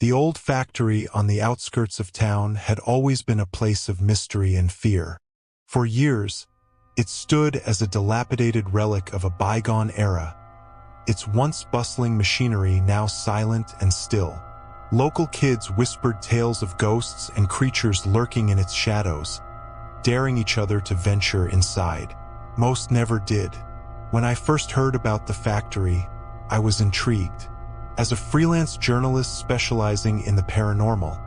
The old factory on the outskirts of town had always been a place of mystery and fear. For years, it stood as a dilapidated relic of a bygone era, its once bustling machinery now silent and still. Local kids whispered tales of ghosts and creatures lurking in its shadows, daring each other to venture inside. Most never did. When I first heard about the factory, I was intrigued. As a freelance journalist specializing in the paranormal,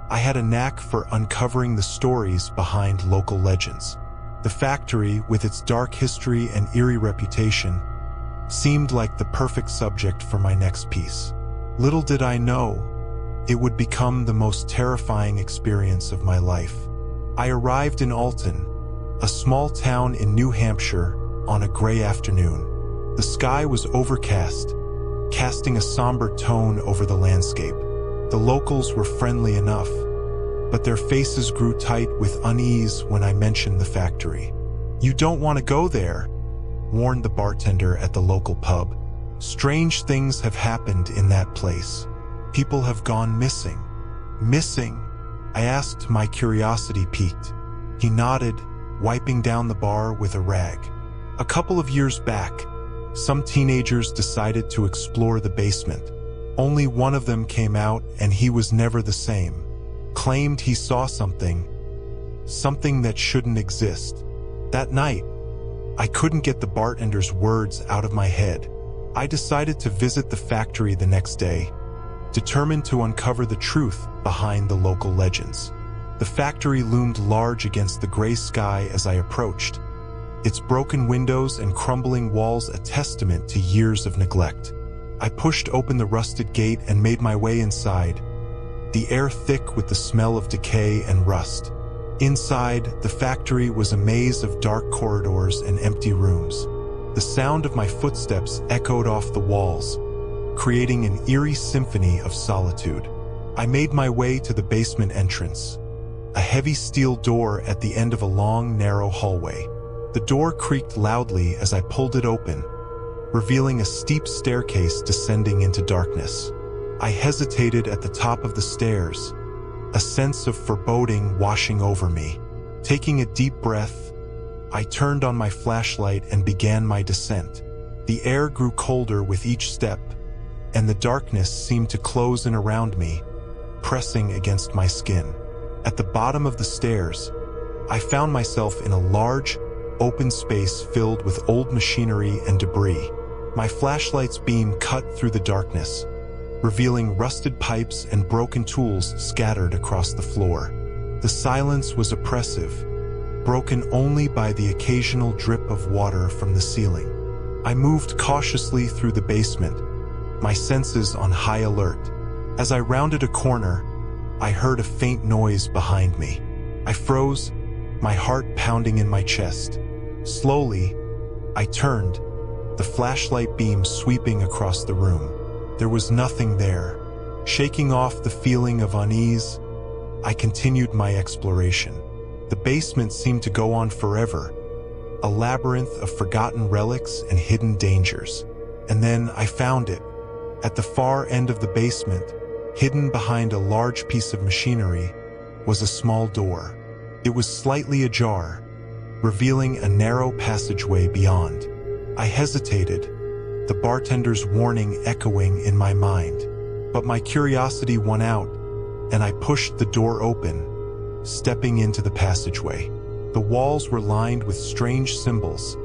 I had a knack for uncovering the stories behind local legends. The factory, with its dark history and eerie reputation, seemed like the perfect subject for my next piece. Little did I know, it would become the most terrifying experience of my life. I arrived in Alton, a small town in New Hampshire, on a gray afternoon. The sky was overcast, casting a somber tone over the landscape. The locals were friendly enough, but their faces grew tight with unease when I mentioned the factory. "You don't want to go there," warned the bartender at the local pub. "Strange things have happened in that place. People have gone missing." "Missing?" I asked, my curiosity piqued. He nodded, wiping down the bar with a rag. "A couple of years back, some teenagers decided to explore the basement. Only one of them came out, and he was never the same. Claimed he saw something that shouldn't exist. That night, I couldn't get the bartender's words out of my head. I decided to visit the factory the next day, determined to uncover the truth behind the local legends. The factory loomed large against the gray sky as I approached, its broken windows and crumbling walls a testament to years of neglect. I pushed open the rusted gate and made my way inside, the air thick with the smell of decay and rust. Inside, the factory was a maze of dark corridors and empty rooms. The sound of my footsteps echoed off the walls, creating an eerie symphony of solitude. I made my way to the basement entrance, a heavy steel door at the end of a long, narrow hallway. The door creaked loudly as I pulled it open, revealing a steep staircase descending into darkness. I hesitated at the top of the stairs, a sense of foreboding washing over me. Taking a deep breath, I turned on my flashlight and began my descent. The air grew colder with each step, and the darkness seemed to close in around me, pressing against my skin. At the bottom of the stairs, I found myself in a large, open space filled with old machinery and debris. My flashlight's beam cut through the darkness, revealing rusted pipes and broken tools scattered across the floor. The silence was oppressive, broken only by the occasional drip of water from the ceiling. I moved cautiously through the basement, my senses on high alert. As I rounded a corner, I heard a faint noise behind me. I froze, my heart pounding in my chest. Slowly, I turned, the flashlight beam sweeping across the room. There was nothing there. Shaking off the feeling of unease, I continued my exploration. The basement seemed to go on forever, a labyrinth of forgotten relics and hidden dangers. And then I found it. At the far end of the basement, hidden behind a large piece of machinery, was a small door. It was slightly ajar, revealing a narrow passageway beyond. I hesitated, the bartender's warning echoing in my mind. But my curiosity won out, and I pushed the door open, stepping into the passageway. The walls were lined with strange symbols,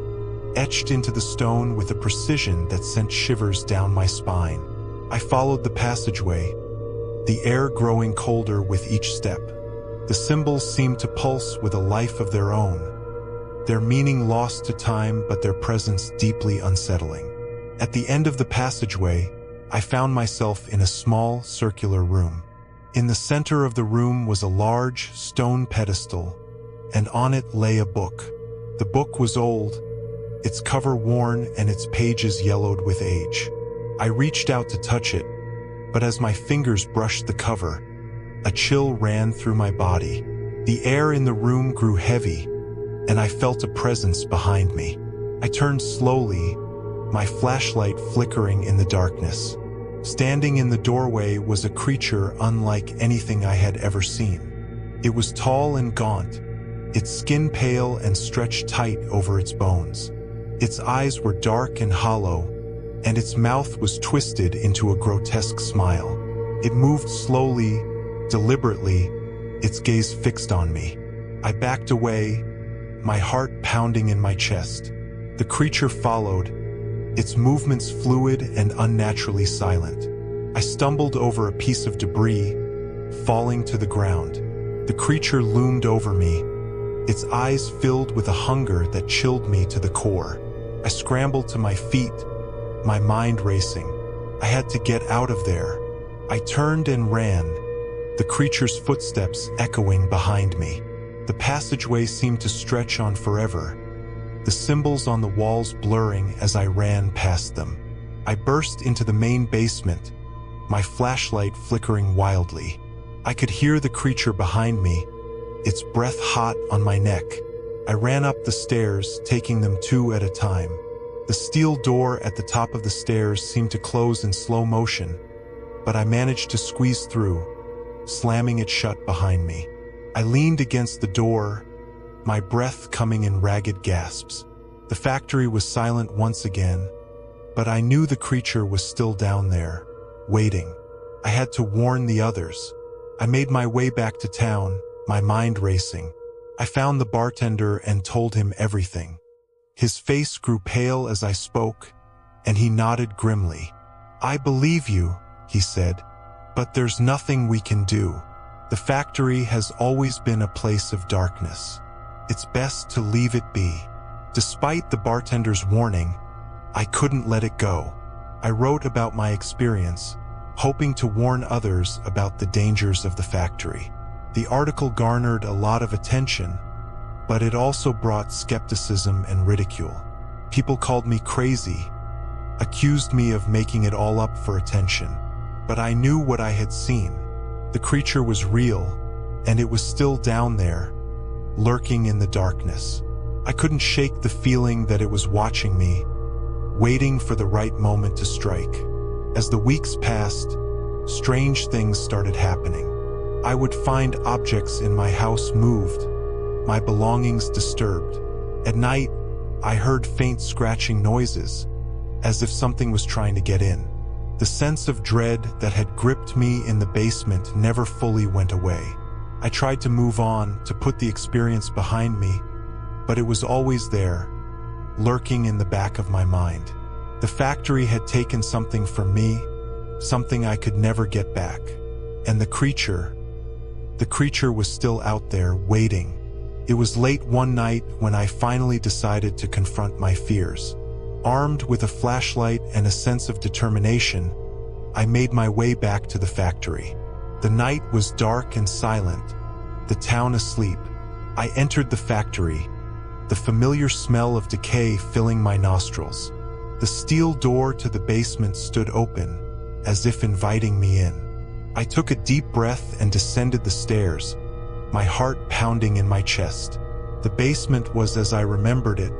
etched into the stone with a precision that sent shivers down my spine. I followed the passageway, the air growing colder with each step. The symbols seemed to pulse with a life of their own, their meaning lost to time but their presence deeply unsettling. At the end of the passageway, I found myself in a small, circular room. In the center of the room was a large, stone pedestal, and on it lay a book. The book was old, its cover worn and its pages yellowed with age. I reached out to touch it, but as my fingers brushed the cover, a chill ran through my body. The air in the room grew heavy, and I felt a presence behind me. I turned slowly, my flashlight flickering in the darkness. Standing in the doorway was a creature unlike anything I had ever seen. It was tall and gaunt, its skin pale and stretched tight over its bones. Its eyes were dark and hollow, and its mouth was twisted into a grotesque smile. It moved slowly, deliberately, its gaze fixed on me. I backed away, my heart pounding in my chest. The creature followed, its movements fluid and unnaturally silent. I stumbled over a piece of debris, falling to the ground. The creature loomed over me, its eyes filled with a hunger that chilled me to the core. I scrambled to my feet, my mind racing. I had to get out of there. I turned and ran, the creature's footsteps echoing behind me. The passageway seemed to stretch on forever, the symbols on the walls blurring as I ran past them. I burst into the main basement, my flashlight flickering wildly. I could hear the creature behind me, its breath hot on my neck. I ran up the stairs, taking them two at a time. The steel door at the top of the stairs seemed to close in slow motion, but I managed to squeeze through, slamming it shut behind me. I leaned against the door, my breath coming in ragged gasps. The factory was silent once again, but I knew the creature was still down there, waiting. I had to warn the others. I made my way back to town, my mind racing. I found the bartender and told him everything. His face grew pale as I spoke, and he nodded grimly. "I believe you," he said, "but there's nothing we can do. The factory has always been a place of darkness. It's best to leave it be." Despite the bartender's warning, I couldn't let it go. I wrote about my experience, hoping to warn others about the dangers of the factory. The article garnered a lot of attention, but it also brought skepticism and ridicule. People called me crazy, accused me of making it all up for attention. But I knew what I had seen. The creature was real, and it was still down there, lurking in the darkness. I couldn't shake the feeling that it was watching me, waiting for the right moment to strike. As the weeks passed, strange things started happening. I would find objects in my house moved, my belongings disturbed. At night, I heard faint scratching noises, as if something was trying to get in. The sense of dread that had gripped me in the basement never fully went away. I tried to move on, to put the experience behind me, but it was always there, lurking in the back of my mind. The factory had taken something from me, something I could never get back. And the creature was still out there, waiting. It was late one night when I finally decided to confront my fears. Armed with a flashlight and a sense of determination, I made my way back to the factory. The night was dark and silent, the town asleep. I entered the factory, the familiar smell of decay filling my nostrils. The steel door to the basement stood open, as if inviting me in. I took a deep breath and descended the stairs, my heart pounding in my chest. The basement was as I remembered it,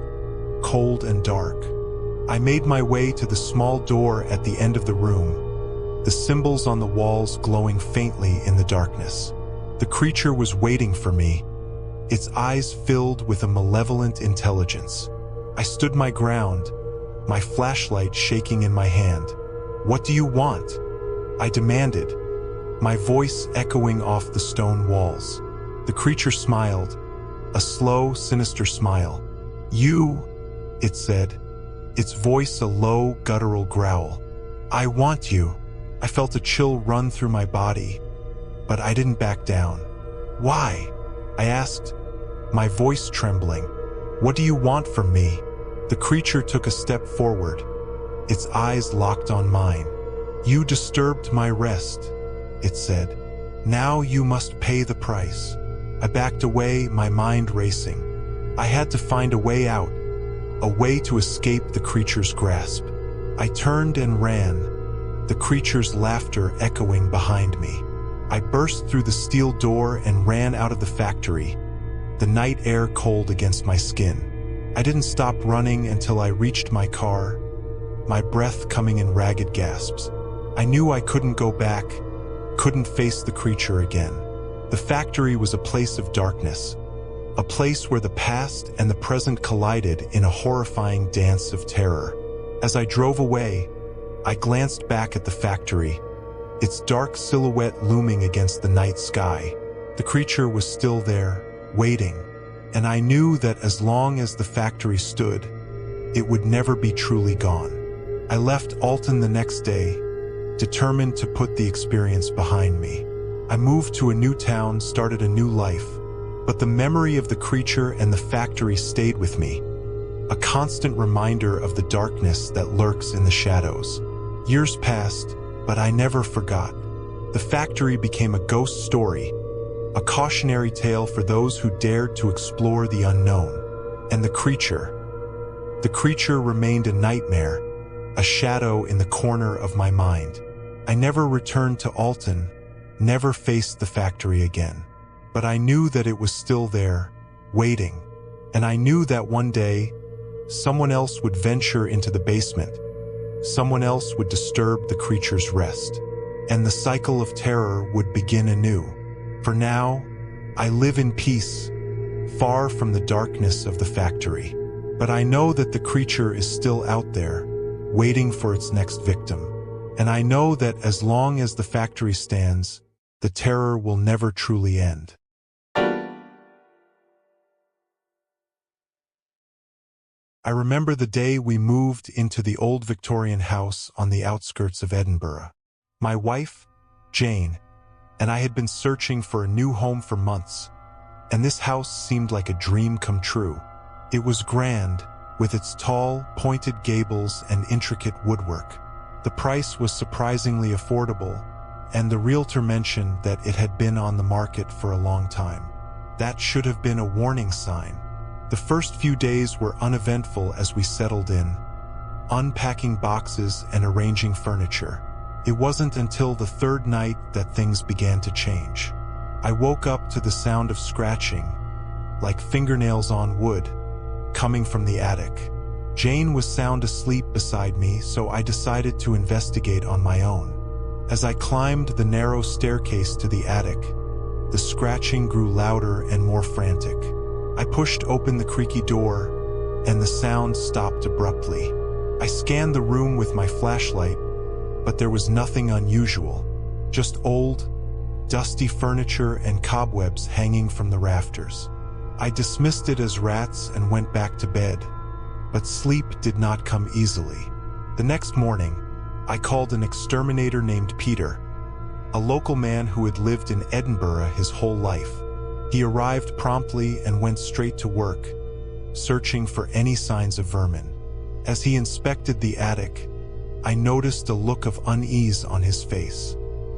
cold and dark. I made my way to the small door at the end of the room, the symbols on the walls glowing faintly in the darkness. The creature was waiting for me, its eyes filled with a malevolent intelligence. I stood my ground, my flashlight shaking in my hand. "What do you want?" I demanded, my voice echoing off the stone walls. The creature smiled, a slow, sinister smile. "You," it said, its voice a low, guttural growl. "I want you." I felt a chill run through my body, but I didn't back down. "Why?" I asked, my voice trembling. "What do you want from me?" The creature took a step forward, its eyes locked on mine. "You disturbed my rest," it said. "Now you must pay the price." I backed away, my mind racing. I had to find a way out, a way to escape the creature's grasp. I turned and ran, the creature's laughter echoing behind me. I burst through the steel door and ran out of the factory, the night air cold against my skin. I didn't stop running until I reached my car, my breath coming in ragged gasps. I knew I couldn't go back, couldn't face the creature again. The factory was a place of darkness, a place where the past and the present collided in a horrifying dance of terror. As I drove away, I glanced back at the factory, its dark silhouette looming against the night sky. The creature was still there, waiting, and I knew that as long as the factory stood, it would never be truly gone. I left Alton the next day, determined to put the experience behind me. I moved to a new town, started a new life, but the memory of the creature and the factory stayed with me, a constant reminder of the darkness that lurks in the shadows. Years passed, but I never forgot. The factory became a ghost story, a cautionary tale for those who dared to explore the unknown. And the creature remained a nightmare, a shadow in the corner of my mind. I never returned to Alton, never faced the factory again. But I knew that it was still there, waiting. And I knew that one day, someone else would venture into the basement. Someone else would disturb the creature's rest. And the cycle of terror would begin anew. For now, I live in peace, far from the darkness of the factory. But I know that the creature is still out there, waiting for its next victim. And I know that as long as the factory stands, the terror will never truly end. I remember the day we moved into the old Victorian house on the outskirts of Edinburgh. My wife, Jane, and I had been searching for a new home for months, and this house seemed like a dream come true. It was grand, with its tall, pointed gables and intricate woodwork. The price was surprisingly affordable, and the realtor mentioned that it had been on the market for a long time. That should have been a warning sign. The first few days were uneventful as we settled in, unpacking boxes and arranging furniture. It wasn't until the third night that things began to change. I woke up to the sound of scratching, like fingernails on wood, coming from the attic. Jane was sound asleep beside me, so I decided to investigate on my own. As I climbed the narrow staircase to the attic, the scratching grew louder and more frantic. I pushed open the creaky door, and the sound stopped abruptly. I scanned the room with my flashlight, but there was nothing unusual, just old, dusty furniture and cobwebs hanging from the rafters. I dismissed it as rats and went back to bed, but sleep did not come easily. The next morning, I called an exterminator named Peter, a local man who had lived in Edinburgh his whole life. He arrived promptly and went straight to work, searching for any signs of vermin. As he inspected the attic, I noticed a look of unease on his face.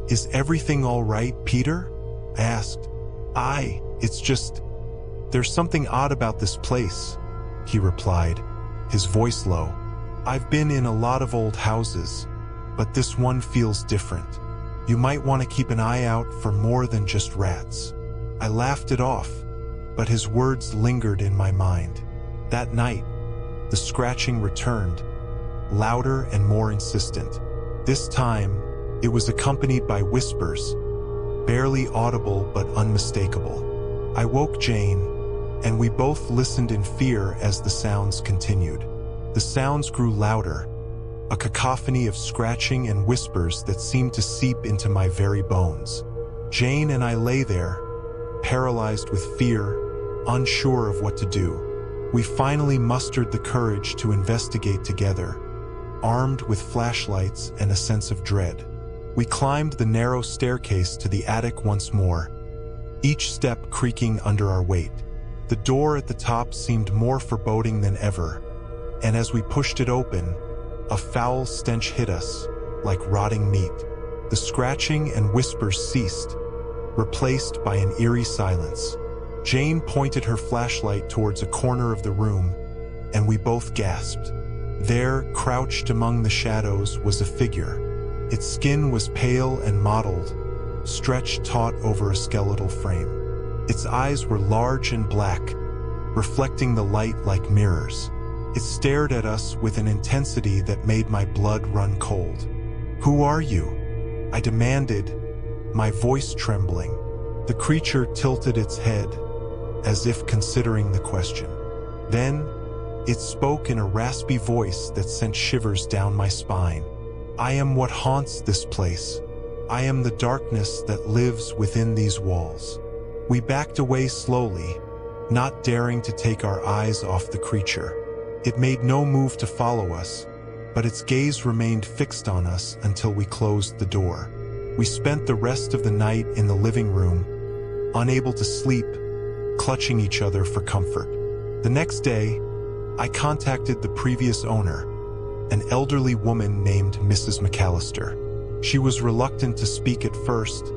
"Is everything all right, Peter?" I asked. It's just, there's something odd about this place," he replied, his voice low. "I've been in a lot of old houses, but this one feels different. You might want to keep an eye out for more than just rats." I laughed it off, but his words lingered in my mind. That night, the scratching returned, louder and more insistent. This time, it was accompanied by whispers, barely audible but unmistakable. I woke Jane, and we both listened in fear as the sounds continued. The sounds grew louder, a cacophony of scratching and whispers that seemed to seep into my very bones. Jane and I lay there, paralyzed with fear, unsure of what to do. We finally mustered the courage to investigate together, armed with flashlights and a sense of dread. We climbed the narrow staircase to the attic once more, each step creaking under our weight. The door at the top seemed more foreboding than ever, and as we pushed it open, a foul stench hit us, like rotting meat. The scratching and whispers ceased, replaced by an eerie silence. Jane pointed her flashlight towards a corner of the room, and we both gasped. There, crouched among the shadows, was a figure. Its skin was pale and mottled, stretched taut over a skeletal frame. Its eyes were large and black, reflecting the light like mirrors. It stared at us with an intensity that made my blood run cold. "Who are you?" I demanded, my voice trembling. The creature tilted its head, as if considering the question. Then, it spoke in a raspy voice that sent shivers down my spine. "I am what haunts this place. I am the darkness that lives within these walls." We backed away slowly, not daring to take our eyes off the creature. It made no move to follow us, but its gaze remained fixed on us until we closed the door. We spent the rest of the night in the living room, unable to sleep, clutching each other for comfort. The next day, I contacted the previous owner, an elderly woman named Mrs. McAllister. She was reluctant to speak at first,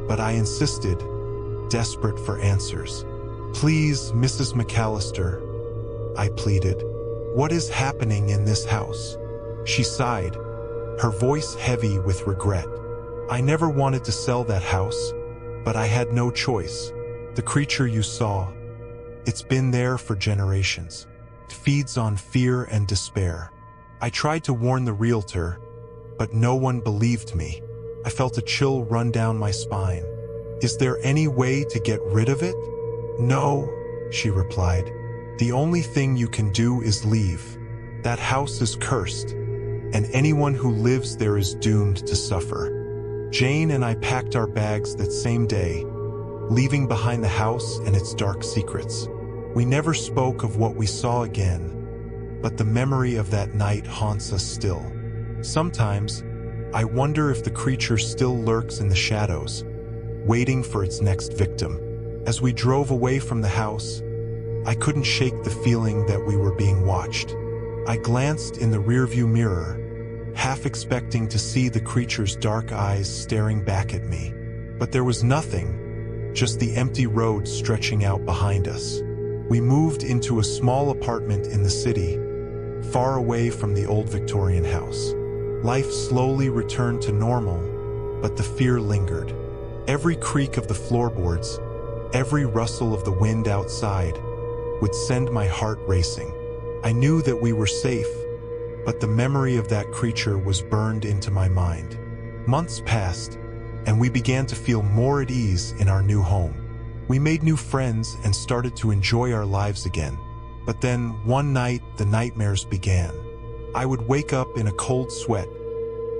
but I insisted, desperate for answers. "Please, Mrs. McAllister," I pleaded. "What is happening in this house?" She sighed, her voice heavy with regret. "I never wanted to sell that house, but I had no choice. The creature you saw, it's been there for generations. It feeds on fear and despair." I tried to warn the realtor, but no one believed me. I felt a chill run down my spine. "Is there any way to get rid of it?" "No," she replied. "The only thing you can do is leave. That house is cursed, and anyone who lives there is doomed to suffer." Jane and I packed our bags that same day, leaving behind the house and its dark secrets. We never spoke of what we saw again, but the memory of that night haunts us still. Sometimes, I wonder if the creature still lurks in the shadows, waiting for its next victim. As we drove away from the house, I couldn't shake the feeling that we were being watched. I glanced in the rearview mirror, half expecting to see the creature's dark eyes staring back at me. But there was nothing, just the empty road stretching out behind us. We moved into a small apartment in the city, far away from the old Victorian house. Life slowly returned to normal, but the fear lingered. Every creak of the floorboards, every rustle of the wind outside, would send my heart racing. I knew that we were safe, but the memory of that creature was burned into my mind. Months passed, and we began to feel more at ease in our new home. We made new friends and started to enjoy our lives again. But then, one night, the nightmares began. I would wake up in a cold sweat,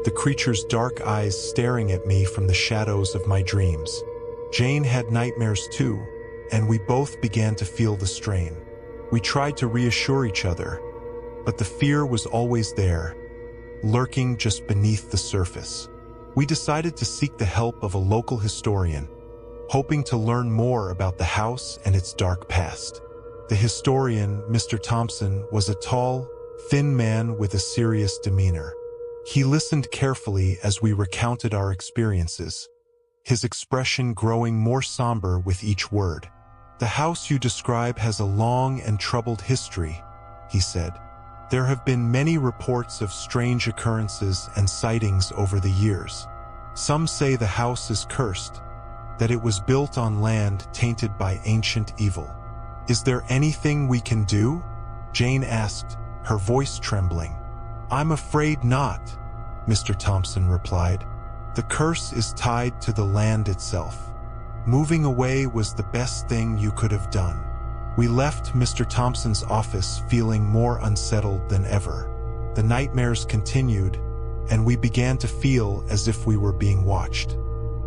the creature's dark eyes staring at me from the shadows of my dreams. Jane had nightmares too, and we both began to feel the strain. We tried to reassure each other, but the fear was always there, lurking just beneath the surface. We decided to seek the help of a local historian, hoping to learn more about the house and its dark past. The historian, Mr. Thompson, was a tall, thin man with a serious demeanor. He listened carefully as we recounted our experiences, his expression growing more somber with each word. "The house you describe has a long and troubled history," he said. "There have been many reports of strange occurrences and sightings over the years. Some say the house is cursed, that it was built on land tainted by ancient evil. Is there anything we can do?" Jane asked, her voice trembling. "I'm afraid not," Mr. Thompson replied. "The curse is tied to the land itself. Moving away was the best thing you could have done." We left Mr. Thompson's office feeling more unsettled than ever. The nightmares continued, and we began to feel as if we were being watched.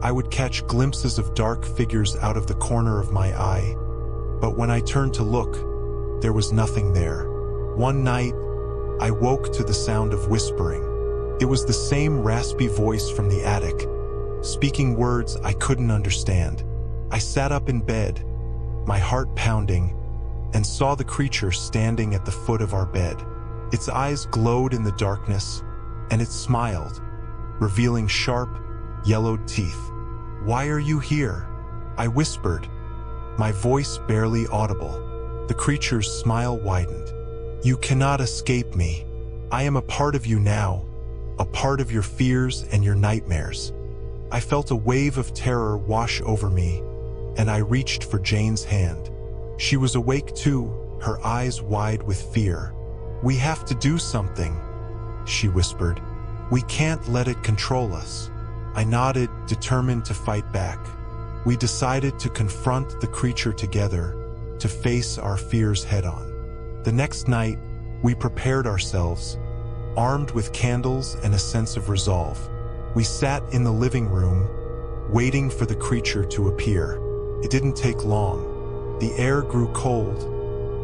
I would catch glimpses of dark figures out of the corner of my eye, but when I turned to look, there was nothing there. One night, I woke to the sound of whispering. It was the same raspy voice from the attic, speaking words I couldn't understand. I sat up in bed, my heart pounding, and saw the creature standing at the foot of our bed. Its eyes glowed in the darkness, and it smiled, revealing sharp, yellowed teeth. "Why are you here?" I whispered, my voice barely audible. The creature's smile widened. "You cannot escape me. I am a part of you now, a part of your fears and your nightmares." I felt a wave of terror wash over me, and I reached for Jane's hand. She was awake too, her eyes wide with fear. "We have to do something," she whispered. We can't let it control us. I nodded, determined to fight back. We decided to confront the creature together, to face our fears head-on. The next night, we prepared ourselves, armed with candles and a sense of resolve. We sat in the living room, waiting for the creature to appear. It didn't take long. The air grew cold,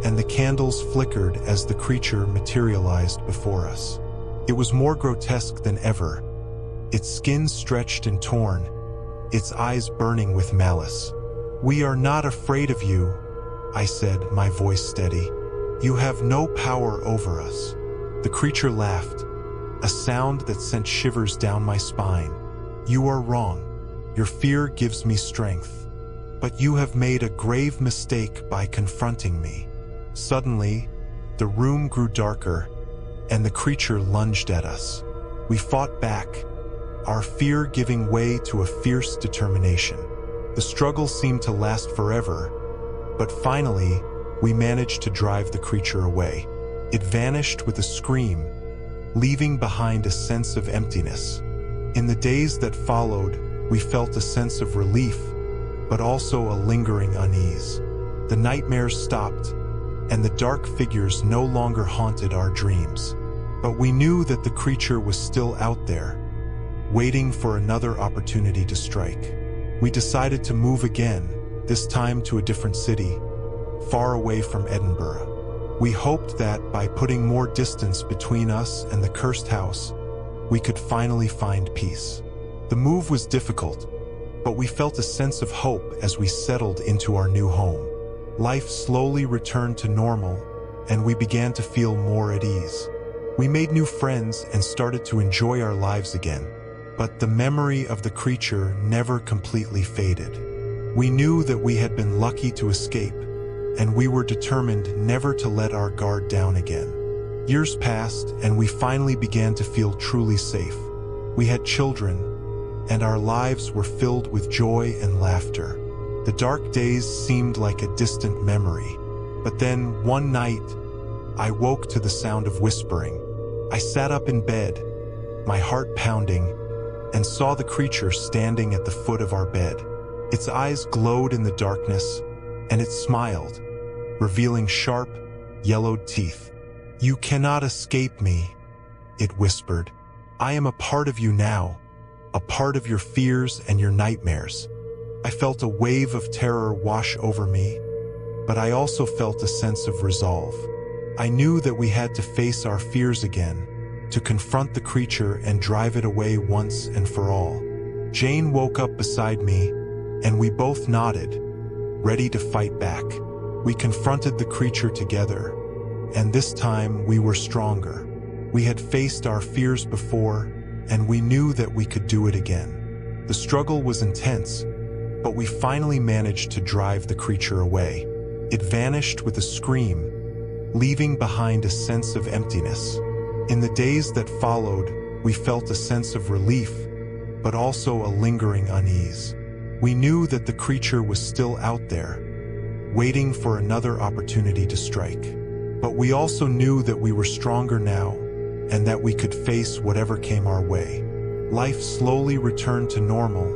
and the candles flickered as the creature materialized before us. It was more grotesque than ever, its skin stretched and torn, its eyes burning with malice. "We are not afraid of you," I said, my voice steady. "You have no power over us." The creature laughed, a sound that sent shivers down my spine. "You are wrong. Your fear gives me strength. But you have made a grave mistake by confronting me." Suddenly, the room grew darker, and the creature lunged at us. We fought back, our fear giving way to a fierce determination. The struggle seemed to last forever, but finally, we managed to drive the creature away. It vanished with a scream, leaving behind a sense of emptiness. In the days that followed, we felt a sense of relief, but also a lingering unease. The nightmares stopped, and the dark figures no longer haunted our dreams. But we knew that the creature was still out there, waiting for another opportunity to strike. We decided to move again, this time to a different city, far away from Edinburgh. We hoped that by putting more distance between us and the cursed house, we could finally find peace. The move was difficult, but we felt a sense of hope as we settled into our new home. Life slowly returned to normal, and we began to feel more at ease. We made new friends and started to enjoy our lives again, but the memory of the creature never completely faded. We knew that we had been lucky to escape, and we were determined never to let our guard down again. Years passed, and we finally began to feel truly safe. We had children, and our lives were filled with joy and laughter. The dark days seemed like a distant memory, but then one night, I woke to the sound of whispering. I sat up in bed, my heart pounding, and saw the creature standing at the foot of our bed. Its eyes glowed in the darkness, and it smiled, revealing sharp, yellowed teeth. "You cannot escape me," it whispered. "I am a part of you now, a part of your fears and your nightmares." I felt a wave of terror wash over me, but I also felt a sense of resolve. I knew that we had to face our fears again, to confront the creature and drive it away once and for all. Jane woke up beside me, and we both nodded, ready to fight back. We confronted the creature together, and this time we were stronger. We had faced our fears before, and we knew that we could do it again. The struggle was intense, but we finally managed to drive the creature away. It vanished with a scream, leaving behind a sense of emptiness. In the days that followed, we felt a sense of relief, but also a lingering unease. We knew that the creature was still out there, waiting for another opportunity to strike. But we also knew that we were stronger now, and that we could face whatever came our way. Life slowly returned to normal,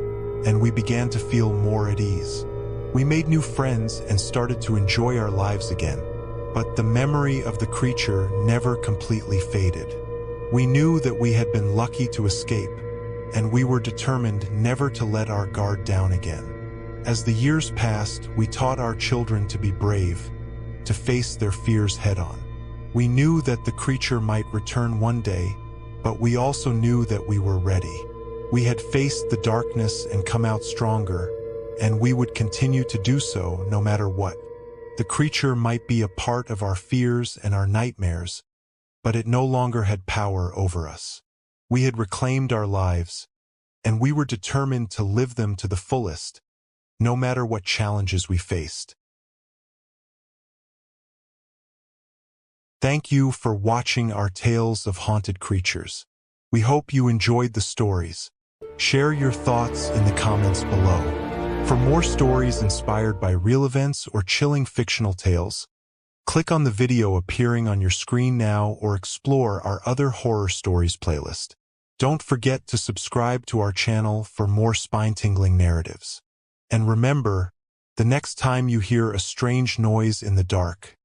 and we began to feel more at ease. We made new friends and started to enjoy our lives again. But the memory of the creature never completely faded. We knew that we had been lucky to escape, and we were determined never to let our guard down again. As the years passed, we taught our children to be brave, to face their fears head-on. We knew that the creature might return one day, but we also knew that we were ready. We had faced the darkness and come out stronger, and we would continue to do so no matter what. The creature might be a part of our fears and our nightmares, but it no longer had power over us. We had reclaimed our lives, and we were determined to live them to the fullest, no matter what challenges we faced. Thank you for watching our tales of haunted creatures. We hope you enjoyed the stories. Share your thoughts in the comments below. For more stories inspired by real events or chilling fictional tales, click on the video appearing on your screen now or explore our other horror stories playlist. Don't forget to subscribe to our channel for more spine-tingling narratives. And remember, the next time you hear a strange noise in the dark,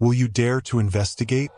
will you dare to investigate?